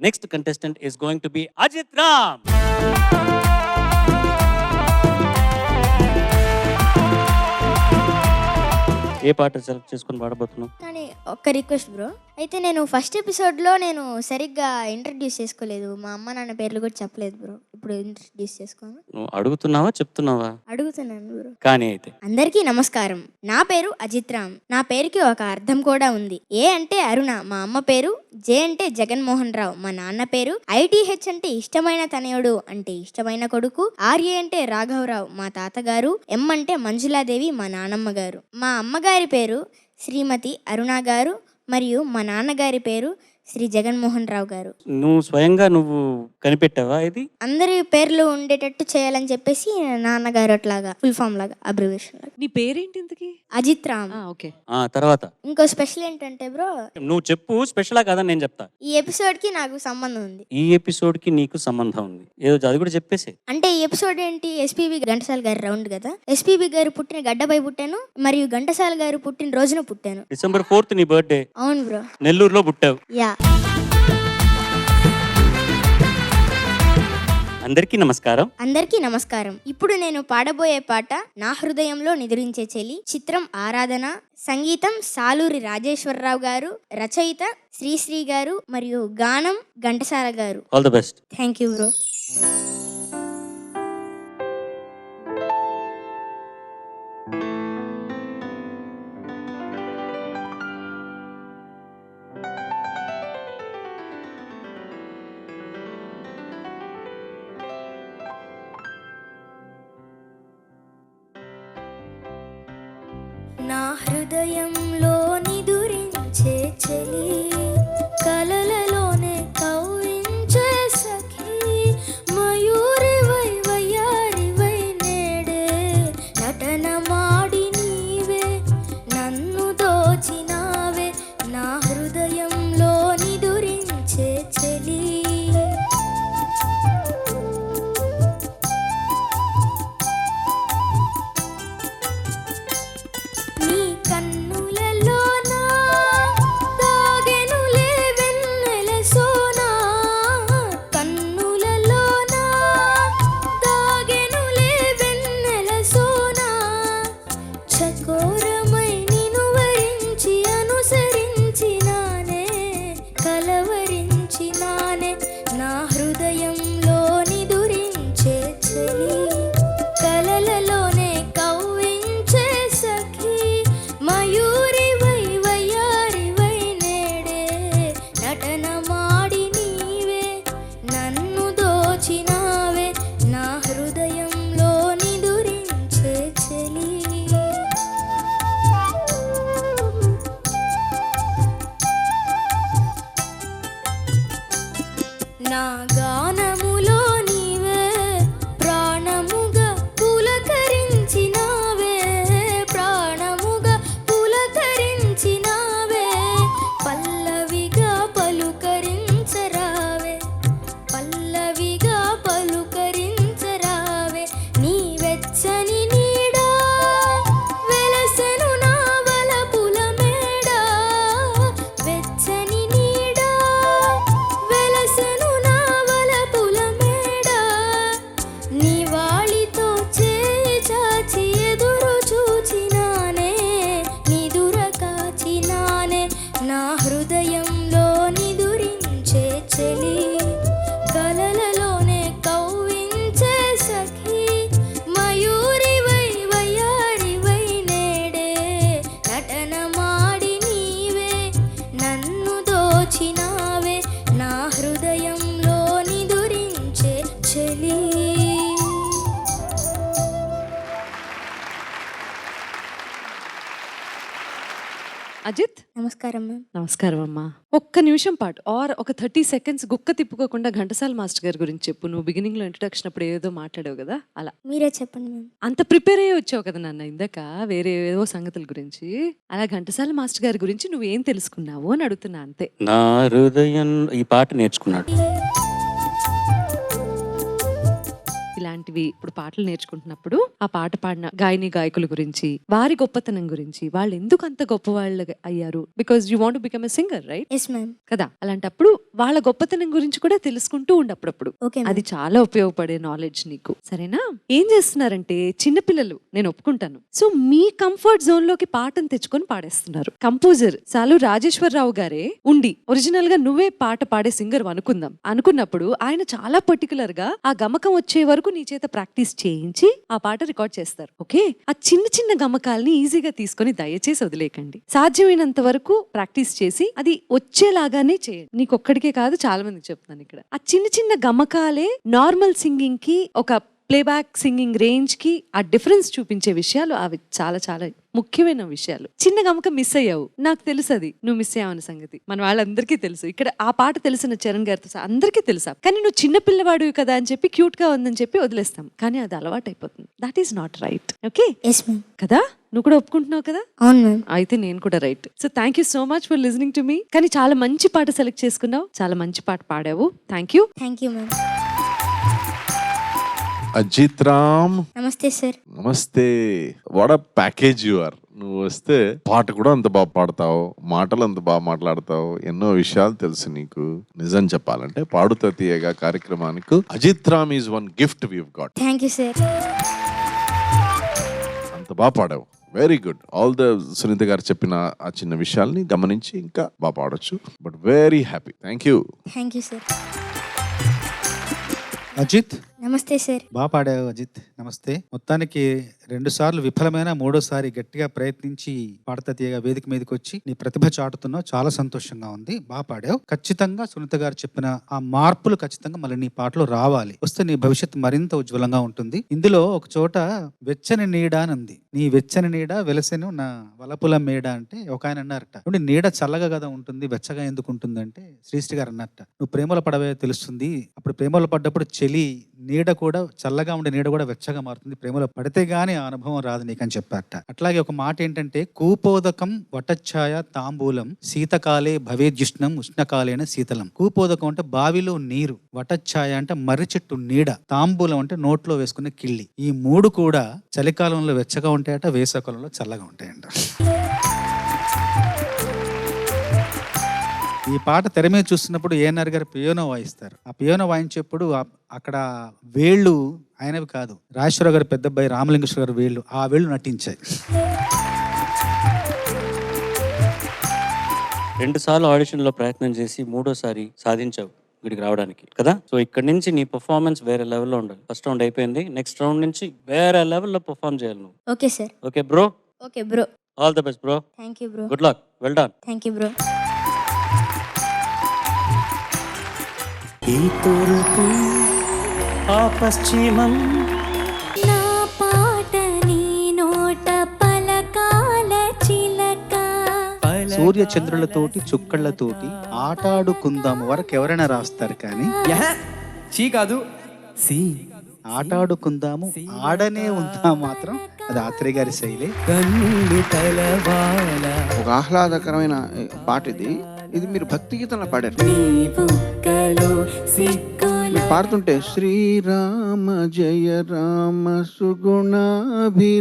Next contestant is going to be Ajith Ram. ఏ పాట select చేసుకొని పాడబోతున్నావు? కానీ ఒక్క రిక్వెస్ట్ బ్రో, అయితే నేను ఫస్ట్ ఎపిసోడ్లో నేను సరిగ్గా ఇంట్రడ్యూస్ చేసుకోలేదు, మా అమ్మ నాన్న పేర్లు కూడా చెప్పలేదు బ్రో. ఇప్పుడు ఇంట్రడ్యూస్ చేసుకోను. నువ్వు అడుగుతున్నావా చెప్తున్నావా? అడుగుతున్నాను బ్రో. కానీ అయితే అందరికీ నమస్కారం. నా పేరు అజిత్ రామ్. నా పేరుకి ఒక అర్థం కూడా ఉంది. ఏ అంటే అరుణ మా అమ్మ పేరు, జే అంటే జగన్మోహన్ రావు మా నాన్న పేరు, ఐటీహెచ్ అంటే ఇష్టమైన తనయుడు అంటే ఇష్టమైన కొడుకు, ఆర్ఏ అంటే రాఘవరావు మా తాతగారు, ఎం అంటే మంజులాదేవి మా నానమ్మ గారు. మా అమ్మగారి పేరు శ్రీమతి అరుణ గారు మరియు మా నాన్నగారి పేరు శ్రీ జగన్మోహన్ రావు గారు. నువ్వు స్వయంగా నువ్వు కనిపెట్టావా ఇది? అందరి పేర్లు ఉండేటట్టు చేయాలని చెప్పేసి నాన్నగారు అట్లాగా ఫుల్ ఫామ్ లాగా అబ్రివేషన్ లాగా. నీ పేరేంటి ఇంతకి? అజిత్ రామ్. ఓకే. తర్వాత ఇంకో స్పెషల్ ఏంటంటే బ్రో, నువ్వు చెప్పు, స్పెషలా కాదని నేను చెప్తా. ఈ ఎపిసోడ్ కి నాకు సంబంధం ఉంది. ఈ ఎపిసోడ్ కి నీకు సంబంధం ఉంది, ఏదో అది కూడా చెప్పేసి. అంటే ఈ ఎపిసోడ్ ఏంటి, ఎస్పీబీ ఘంటసాల గారి రౌండ్ కదా. ఎస్పీబీ గారు పుట్టిన గడ్డపై పుట్టాను మరియు ఘంటసాల గారు పుట్టిన రోజున పుట్టాను. December 4th నీ బర్త్డే. అవును బ్రో. నెల్లూరులో పుట్టావు. యా. అందరికీ నమస్కారం. అందరికీ నమస్కారం. ఇప్పుడు నేను పాడబోయే పాట నా హృదయంలో నిద్రించే చెలి, చిత్రం ఆరాధన, సంగీతం సాలూరి రాజేశ్వరరావు గారు, రచయిత శ్రీశ్రీ గారు మరియు గానం ఘంటసాల గారు. All the best. Thank you bro. నా హృదయంలో నిదురించే చెలి, కలలలోనే కవ్వించే సఖి, మయూరివై వయ్యారివై నేడే నటన మాడి నీవే నన్ను దోచినావే, నా హృదయంలో నిదురించే చెలి. నీ కన్నులలోనా దాగెనులే వెన్నెల సోనా, కన్నులలోనా దాగెనులే వెన్నెల సోనా, చకోరమై నిన్ను వరించి అనుసరించినానే కలవరించినానే, నా హృదయంలో నిదురించే చెలి, కలలలోనే కవ్వించే సఖి, మయూరివై వయ్యారివై నేడే నటన మాడి నీవే నన్ను దోచినావే, నా హృదయంలో నిదురించే చెలి. నా గానములో నీవే ప్రాణముగా పులకరించినావే, ప్రాణముగా పులకరించినావే, పల్లవిగా పలుకరించరావే, పల్లవిగా పలుకరించరావే, నీ వెచ్చని నీడా వెలసెను నా వలపుల మేడా, వెచ్చని నీడా వెలసెను నా వలపుల మేడా, నీ వాళితో చేయి చాచి ఎదురు చూచినానే నిదుర కాచినానే, నా హృదయంలో నిదురించే చెలి, కలలలోనే కవ్వించే సఖి, మయూరివై వయ్యారివై నేడే నటన మాడి నీవే నన్ను దోచినావే, నా హృదయంలో నిదురించే చెలి. అజిత్, నమస్కారం మ్యామ్. నమస్కారం అమ్మా. ఒక్క నిమిషం పాటు ఆర్ ఒక 30 seconds గుక్క తిప్పుకోకుండా ఘంటసాల మాస్టర్ గారి గురించి చెప్పు. నువ్వు బిగినింగ్ లో ఇంట్రొడక్షన్ అప్పుడు ఏదో మాట్లాడావు కదా, అలా మీరే చెప్పండి మ్యామ్. అంత ప్రిపేర్ అయ్యి వచ్చావు కదా నాన్న ఇందాక వేరే ఏవో సంగతుల గురించి. అలా ఘంటసాల మాస్టర్ గారి గురించి నువ్వేం తెలుసుకున్నావు అని అడుగుతున్నా అంతే. నా హృదయం ఈ పాట నేర్చుకున్నాడు. ఇలాంటివి ఇప్పుడు పాటలు నేర్చుకుంటున్నప్పుడు ఆ పాట పాడిన గాయని గాయకుల గురించి, వారి గొప్పతనం గురించి, వాళ్ళు ఎందుకు అంత గొప్ప వాళ్ళు అయ్యారు, because you want become a singer, right? Yes ma'am. కదా, అలాంటప్పుడు వాళ్ళ గొప్పతనం గురించి కూడా తెలుసుకుంటూ ఉండప్పుడప్పుడు. ఓకే అది చాలా ఉపయోగపడే నాలెడ్జ్ నీకు, సరేనా? ఏం చేస్తున్నారంటే చిన్నపిల్లలు, నేను ఒప్పుకుంటాను, సో మీ కంఫర్ట్ జోన్ లోకి పాటను తెచ్చుకొని పాడేస్తున్నారు. కంపోజర్ సాలు రాజేశ్వరరావు గారే ఉండి ఒరిజినల్ గా నువ్వే పాట పాడే సింగర్ అనుకున్నప్పుడు ఆయన చాలా పర్టికులర్ గా ఆ గమకం వచ్చే వరకు నీ చేత ప్రాక్టీస్ చేయించి ఆ పాట రికార్డ్ చేస్తారు. ఓకే, ఆ చిన్న చిన్న గమకాల్ని ఈజీగా తీసుకొని దయచేసి వదిలేకండి. సాధ్యమైనంత వరకు ప్రాక్టీస్ చేసి అది వచ్చేలాగానే చేయండి. నీకు ఒక్కడికే కాదు, చాలా మందికి చెప్తున్నాను ఇక్కడ. ఆ చిన్న చిన్న గమకాలే నార్మల్ సింగింగ్ కి, ఒక ప్లేబ్యాక్ సింగింగ్ రేంజ్ కి ఆ డిఫరెన్స్ చూపించే విషయాలు. అవి చాలా చాలా ముఖ్యమైన విషయాలు. చిన్న గమకం మిస్ అయ్యావు, నాకు తెలుసు అది నువ్వు మిస్ అయ్యావన్న సంగతి మన వాళ్ళందరికీ తెలుసు. ఇక్కడ ఆ పాట తెలిసిన చరణ్ గారితో అందరికీ తెలుసా, కానీ నువ్వు చిన్న పిల్లవాడివి కదా అని చెప్పి క్యూట్ గా ఉందని చెప్పి వదిలేస్తాం, కానీ అది అలవాటు అయిపోతుంది. That is not right. Okay yes ma'am. కదా, నువ్వు కూడా ఒప్పుకుంటున్నావు కదా? అవును మ్యామ్. అయితే నేను కూడా right. So thank you so much for listening to me. కానీ చాలా మంచి పాట సెలెక్ట్ చేసుకున్నావు, చాలా మంచి పాట పాడావు. Thank you. Thank you ma'am. Ajith Ram, నమస్తే సార్. నమస్తే. What a package you are. నువ్వు వస్తే పాట కూడా అంత బాగా పాడతావు, మాటలు అంత బాగా మాట్లాడతావు, ఎన్నో విషయాలు తెలుసు నీకు. నిజం చెప్పాలంటే పాడుతా తీయగా కార్యక్రమానికి Ajith Ram is one gift we got. Thank you sir. అంత బాగా పాడావు, very good. All the Sunitha garu చెప్పిన ఆ చిన్న విషయాల్ని గమనించి ఇంకా బాగా పాడొచ్చు. But very happy. Thank you. Thank you sir. Ajith, నమస్తే సార్. బాగా పాడావు అజిత్. నమస్తే. మొత్తానికి 2 సార్లు విఫలమైన 3వసారి గట్టిగా ప్రయత్నించి పాడతా తీయగా వేదిక మీదకి వచ్చి నీ ప్రతిభ చాటుతున్నావు. చాలా సంతోషంగా ఉంది. బాగా పాడావు. ఖచ్చితంగా సునీత గారు చెప్పిన ఆ మార్పులు ఖచ్చితంగా మళ్ళీ నీ పాటలో రావాలి. వస్తే నీ భవిష్యత్తు మరింత ఉజ్వలంగా ఉంటుంది. ఇందులో ఒక చోట వెచ్చని నీడ అని ఉంది. నీ వెచ్చని నీడ వెలసెను నా వలపుల మేడ అంటే ఒక ఆయన అన్నారట. ఇప్పుడు నీడ చల్లగా కదా ఉంటుంది, వెచ్చగా ఎందుకు ఉంటుంది అంటే శ్రీశ్రీ గారు అన్నట్ట, నువ్వు ప్రేమలో పడవే తెలుస్తుంది. అప్పుడు ప్రేమలో పడ్డప్పుడు చలి నీడ కూడా, చల్లగా ఉండే నీడ కూడా వెచ్చగా మారుతుంది. ప్రేమలో పడితే గానీ ఆ అనుభవం రాదు నీకని చెప్పారట. అట్లాగే ఒక మాట ఏంటంటే, కూపోదకం వటఛాయ తాంబూలం శీతకాలే భవేజ్యుష్ణం ఉష్ణకాలేన శీతలం. కూపోదకం అంటే బావిలో నీరు, వటఛాయ అంటే మర్రి చెట్టు నీడ, తాంబూలం అంటే నోట్లో వేసుకునే కిళ్ళి. ఈ 3 కూడా చలికాలంలో వెచ్చగా ఉంటాయట, వేసవకాలంలో చల్లగా ఉంటాయంట. ఈ పాట తెర మీద చూస్తున్నప్పుడు ఏఎన్ఆర్ గారు పియోనో వాయిస్తారు. ఆ పియోనో వాయించేప్పుడు అక్కడ వేళ్ళు ఆయనవి కాదు, రాజేశ్వరరావు గారు పెద్ద అబ్బాయి రామలింగేశ్వర గారు వేళ్ళు, ఆ వేళ్ళు నటించాయి. 2 సార్లు ఆడిషన్లో ప్రయత్నం చేసి 3వసారి సాధించావు ఇక్కడికి రావడానికి కదా. సో ఇక్కడ నుంచి నీ పర్ఫార్మెన్స్ వేరే లెవెల్లో ఉండాలి. ఫస్ట్ రౌండ్ అయిపోయింది, నెక్స్ట్ రౌండ్ నుంచి వేరే లెవెల్లో పర్ఫార్మ్ చేయాలి నువ్వు. Okay sir. Okay bro. Okay bro. All the best bro. Thank you bro. Good luck. Well done. Thank you bro. ఈ తూర్పు ఆ పశ్చిమం నా పాట నీ నోట పలకాల చిలక. సూర్య చంద్రులతోటి చుక్కళ్లతోటి ఆటాడుకుందాం వరకు ఎవరైనా రాస్తారు, కానీ చీ కాదు సి ఆటాడుకుందాము ఆడనే ఉందా మాత్రం అది ఆత్రేయ గారి శైలి. కన్నులు తలవాల ఒక ఆహ్లాదకరమైన పాట ఇది. ఇది మీరు భక్తి గీతంలో పాడారు. నీ బుగ్గలో సిగ్గుల మీరు పాడుతుంటే శ్రీరామ జయ రామ సుగుణాభిరామ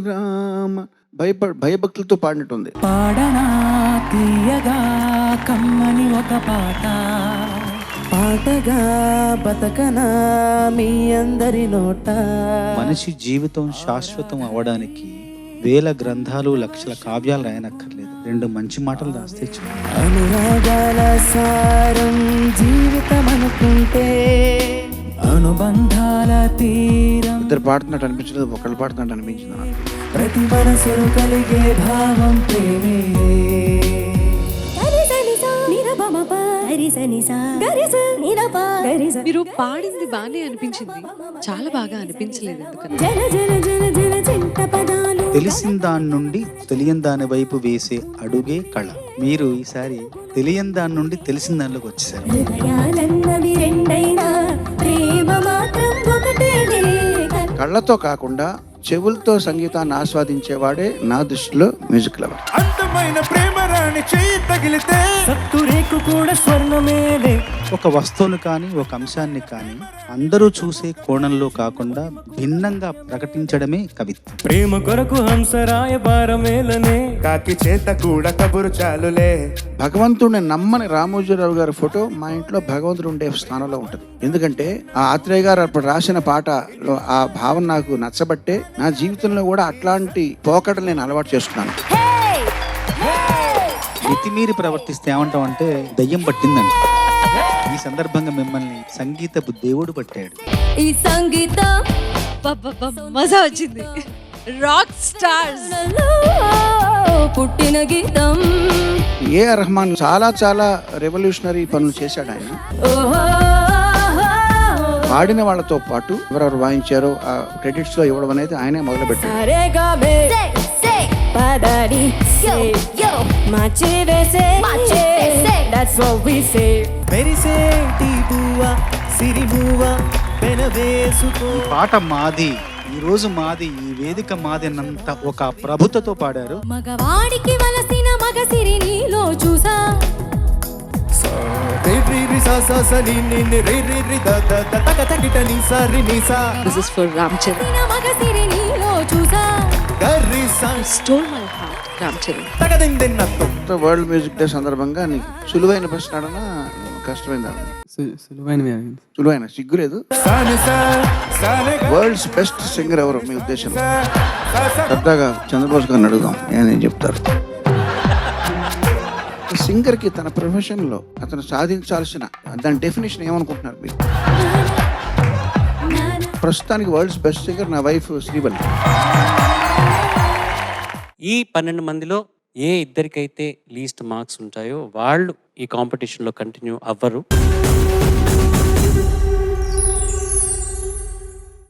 భయభక్తులతో పాడినట్టుంది. పాడనా తీయగా కమ్మని ఒక పాట, పాటగా బతకనా మీ అందరి నోట. మనిషి జీవితం శాశ్వతం అవడానికి వేల గ్రంథాలు లక్షల కావ్యాలు రాయనక్కర్లేదు, 2 మంచి మాటలు రాస్తే చాలు. అనురాగాల సారం జీవితం అనుకుంటే అనుబంధాల తీరం. ఇద్దరు పాడుతున్నట్టు అనిపించలేదు, ఒకళ్ళు పాడుతున్నట్టు అనిపించింది నాకు. ప్రతి మనసులు కలిగే భావం ప్రేమే. మీరు పాడింది బాగానే అనిపించింది, చాలా బాగా అనిపించలేదు ఎందుకని. తెలిసిన దాని నుండి తెలియని దాని వైపు వేసే అడుగే కళ. మీరు ఈసారి తెలియని దాని నుండి తెలిసిన దానిలోకి వచ్చేసారు. హృదయాలన్నవి రెండైనా ప్రేమ మాత్రం ఒకటేనే. కళ్ళతో కాకుండా చెవులతో సంగీతాన్ని ఆస్వాదించేవాడే నా దృష్టిలో మ్యూజిక్ లవర్. అందమైన ప్రేమ రాణి చెయ్యి తగిలితే సత్తురేకు కూడా స్వర్ణమేలే. ఒక వస్తువును కానీ ఒక అంశాన్ని కానీ అందరూ చూసే కోణంలో కాకుండా భిన్నంగా ప్రకటించడమే కవిత్వం. ప్రేమ కొరకు హంసరాయ భారమేలనే కాకి చేత కూడా కబురు చాలులే. భగవంతుడిని నమ్మని రామోజీరావు గారి ఫోటో మా ఇంట్లో భగవంతుడు ఉండే స్థానంలో ఉంటుంది. ఎందుకంటే ఆ ఆత్రేయ గారు అప్పుడు రాసిన పాటలో ఆ భావం నాకు నచ్చబట్టే నా జీవితంలో కూడా అట్లాంటి పోకడలు నేను అలవాటు చేసుకున్నాను. మితిమీరి ప్రవర్తిస్తే ఏమంటాం అంటే దయ్యం పట్టిందంట. ఈ సందర్భంగా మిమ్మల్ని సంగీతపు దేవుడు పట్టాడు. ఈ సంగీతం మజా వచ్చింది. రాక్ స్టార్స్ పుట్టిన గీతం. ఏఆర్ రెహమాన్ చాలా చాలా రెవల్యూషనరీ పనులు చేశాడు ఆయన. పాడిన వాళ్ళతో పాటు ఎవరెవరు వాయించారో ఆ క్రెడిట్స్ లో ఇవ్వడం అనేది ఆయనే మొదలు పెట్టారు. ఈ పాట మాది, ఈ రోజు మాది, ఈ వేదిక మాది అన్నంత ఒక ప్రభుత్వతో పాడారు. మగవాడికి వలసిన మగసిరి నీలో చూసా. This is for Ram Charan. మగసిరి నీలో చూసా. Stole my heart Ram Charan. World music day సందర్భంగా నీకు సులువైన ప్రశ్న అడనా కష్టమైన సులువైన సిగ్గులేదు. వరల్డ్స్ బెస్ట్ సింగర్ ఎవరు మీ ఉద్దేశం? సరదాగా చంద్రబోస్ గారిని అడుగుదాం, ఏం చెప్తారు? సింగర్ కి తన ప్రొఫెషన్ లో అతను సాధించాల్సిన దాని డెఫినేషన్ ఏమనుకుంటున్నారు మీరు? ప్రస్తుతానికి వరల్డ్స్ బెస్ట్ సింగర్ నా వైఫ్ శ్రీవల్లి. ఈ 12 మందిలో ఏ ఇద్దరికైతే లీస్ట్ మార్క్స్ ఉంటాయో వాళ్ళు ఈ కాంపిటీషన్లో కంటిన్యూ అవ్వరు.